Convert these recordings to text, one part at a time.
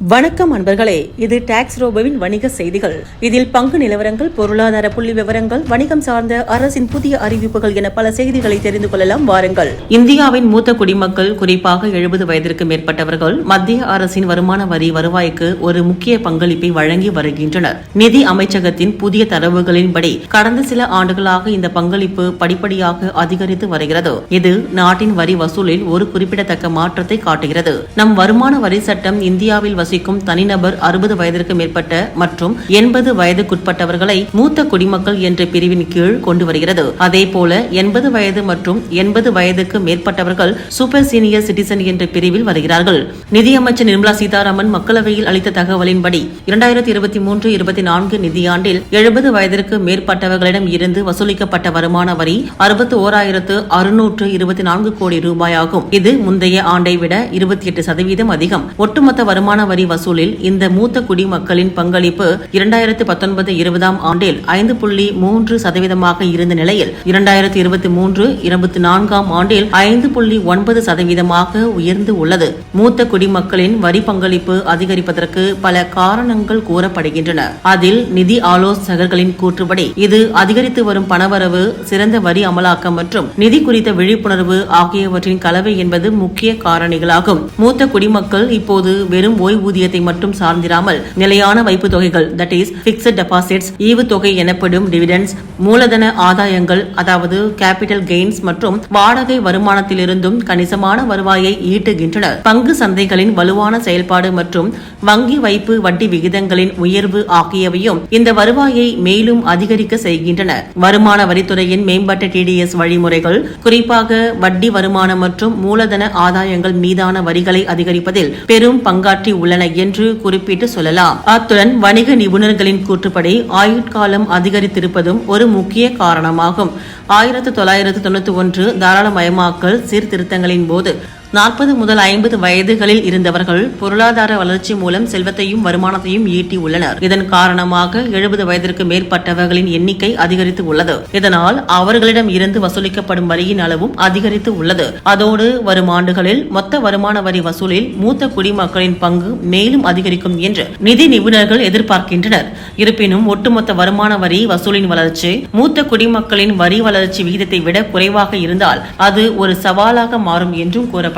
வணக்கம் அன்பர்களே, இது டாக்ஸ் ரோபோவின் வணிக செய்திகள். இதில் பங்கு நிலவரங்கள், பொருளாதார புள்ளி விவரங்கள், வணிகம் சார்ந்த அரசின் புதிய அறிவிப்புகள் என பல செய்திகளை தெரிந்து கொள்ளலாம். வாருங்கள். இந்தியாவின் மூத்த குடிமக்கள், குறிப்பாக 70 வயதிற்கு மேற்பட்டவர்கள் மத்திய அரசின் வருமான வரி வருவாய்க்கு ஒரு முக்கிய பங்களிப்பை வழங்கி வருகின்றனர். நிதி அமைச்சகத்தின் புதிய தரவுகளின்படி கடந்த சில ஆண்டுகளாக இந்த பங்களிப்பு படிப்படியாக அதிகரித்து வருகிறது. இது நாட்டின் வரி வசூலில் ஒரு குறிப்பிடத்தக்க மாற்றத்தை காட்டுகிறது. நம் வருமான வரி சட்டம் இந்தியாவில் வசிக்கும் தனிநபர் 60 வயதிற்கு மேற்பட்ட மற்றும் 80 வயதுக்குட்பட்டவர்களை மூத்த குடிமக்கள் என்ற பிரிவின் கீழ் கொண்டு வருகிறது. அதேபோல 80 வயது மற்றும் 80 வயதுக்கு மேற்பட்டவர்கள் சூப்பர் சீனியர் சிட்டிசன் என்ற பிரிவில் வருகிறார்கள். நிதியமைச்சர் நிர்மலா சீதாராமன் மக்களவையில் அளித்த தகவலின்படி 2023-24 நிதியாண்டில் 70 வயதிற்கு மேற்பட்டவர்களிடம் இருந்து வசூலிக்கப்பட்ட வருமான வரி 61,624 கோடி ரூபாயாகும். இது முந்தைய ஆண்டை விட 28% அதிகம். ஒட்டுமொத்த வருமான வரி வசூலில் இந்த மூத்த குடிமக்களின் பங்களிப்பு 2019-20 ஆண்டில் 5.3% இருந்த நிலையில் 2023-24 ஆண்டில் 5.9% உயர்ந்து உள்ளது. மூத்த குடிமக்களின் வரி பங்களிப்பு அதிகரிப்பதற்கு பல காரணங்கள் கூறப்படுகின்றன. அதில் நிதி ஆலோசகர்களின் கூற்றுப்படி இது அதிகரித்து வரும் பணவரவு, சிறந்த வரி அமலாக்கம் மற்றும் நிதி குறித்த விழிப்புணர்வு ஆகியவற்றின் கலவை என்பது முக்கிய காரணிகளாகும். மூத்த குடிமக்கள் இப்போது வெறும் ஓய்வூதியத்தை மட்டும் சார்ந்திராமல் நிலையான வைப்பு தொகைகள், தட் இஸ் பிக்ஸ்ட் டெபாசிட்ஸ், ஈவுத்தொகை எனப்படும் டிவிடெண்ட்ஸ், மூலதன ஆதாயங்கள் அதாவது கேபிட்டல் கெயின்ஸ் மற்றும் வாடகை வருமானத்திலிருந்தும் கணிசமான வருவாயை ஈட்டுகின்றனர். பங்கு சந்தைகளின் வலுவான செயல்பாடு மற்றும் வங்கி வைப்பு வட்டி விகிதங்களின் உயர்வு ஆகியவையும் இந்த வருவாயை மேலும் அதிகரிக்க செய்கின்றன. வருமான வரித்துறையின் மேம்பட்ட TDS வழிமுறைகள், குறிப்பாக வட்டி வருமானம் மற்றும் மூலதன ஆதாயங்கள் மீதான வரிகளை அதிகரிப்பதில் பெரும் பங்காற்றி உள்ளன என்று குறிப்பிட்டு சொல்லலாம். அத்துடன் வணிக நிபுணர்களின் கூற்றுப்படி ஆயுட்காலம் அதிகரித்திருப்பதும் ஒரு முக்கிய காரணமாகும். 1991 தாராளமயமாக்கல் சீர்திருத்தங்களின் போது 40 முதல் 50 வயதுகளில் இருந்தவர்கள் பொருளாதார வளர்ச்சி மூலம் செல்வத்தையும் வருமானத்தையும் ஈட்டி உள்ளனர். இதன் காரணமாக 70 வயதிற்கு மேற்பட்டவர்களின் எண்ணிக்கை அதிகரித்து உள்ளது. இதனால் அவர்களிடம் இருந்து வசூலிக்கப்படும் வரியின் அளவும் அதிகரித்து உள்ளது. அதோடு வரும் ஆண்டுகளில் மொத்த வருமான வரி வசூலில் மூத்த குடிமக்களின் பங்கு மேலும் அதிகரிக்கும் என்று நிதி நிபுணர்கள் எதிர்பார்க்கின்றனர். இருப்பினும் ஒட்டுமொத்த வருமான வரி வசூலின் வளர்ச்சி மூத்த குடிமக்களின் வரி வளர்ச்சி விகிதத்தை விட குறைவாக இருந்தால் அது ஒரு சவாலாக மாறும் என்றும் கூறப்படுகிறது.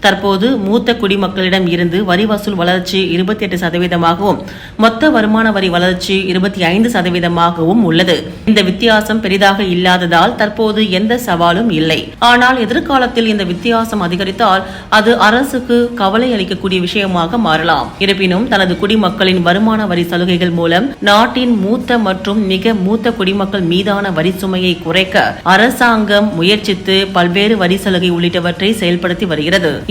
தற்போது மூத்த குடிமக்களிடம் இருந்து வரி வசூல் வளர்ச்சி 28%, மொத்த வருமான வரி வளர்ச்சி 25% உள்ளது. இந்த வித்தியாசம் பெரிதாக இல்லாததால் தற்போது எந்த சவாலும் இல்லை. ஆனால் எதிர்காலத்தில் இந்த வித்தியாசம் அதிகரித்தால் அது அரசுக்கு கவலை அளிக்கக்கூடிய விஷயமாக மாறலாம். இருப்பினும் தனது குடிமக்களின் வருமான வரி சலுகைகள் மூலம் நாட்டின் மூத்த மற்றும் மிக மூத்த குடிமக்கள் மீதான வரி சுமையை குறைக்க அரசாங்கம் முயற்சித்து பல்வேறு வரி சலுகை உள்ளிட்டவற்றை செயல்படுத்தி வருகிறது.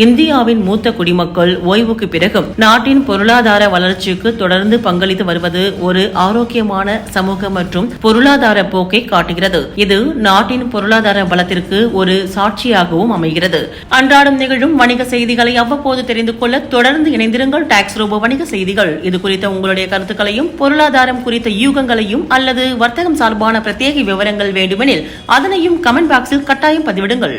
இந்தியாவின் மூத்த குடிமக்கள் ஓய்வுக்கு பிறகும் நாட்டின் பொருளாதார வளர்ச்சிக்கு தொடர்ந்து பங்களித்து வருவது ஒரு ஆரோக்கியமான சமூக மற்றும் பொருளாதார போக்கை காட்டுகிறது. இது நாட்டின் பொருளாதார பலத்திற்கு ஒரு சாட்சியாகவும் அமைகிறது. அன்றாடம் நிகழும் வணிக செய்திகளை அவ்வப்போது தெரிந்து கொள்ள தொடர்ந்து இணைந்திருங்கள். டாக்ஸ் ரோபோ வணிக செய்திகள். இது குறித்த உங்களுடைய கருத்துக்களையும் பொருளாதாரம் குறித்த யூகங்களையும் அல்லது வர்த்தகம் சார்பான பிரத்யேக விவரங்கள் வேண்டுமெனில் அதனையும் கமெண்ட் பாக்ஸில் கட்டாயம் பதிவிடுங்கள்.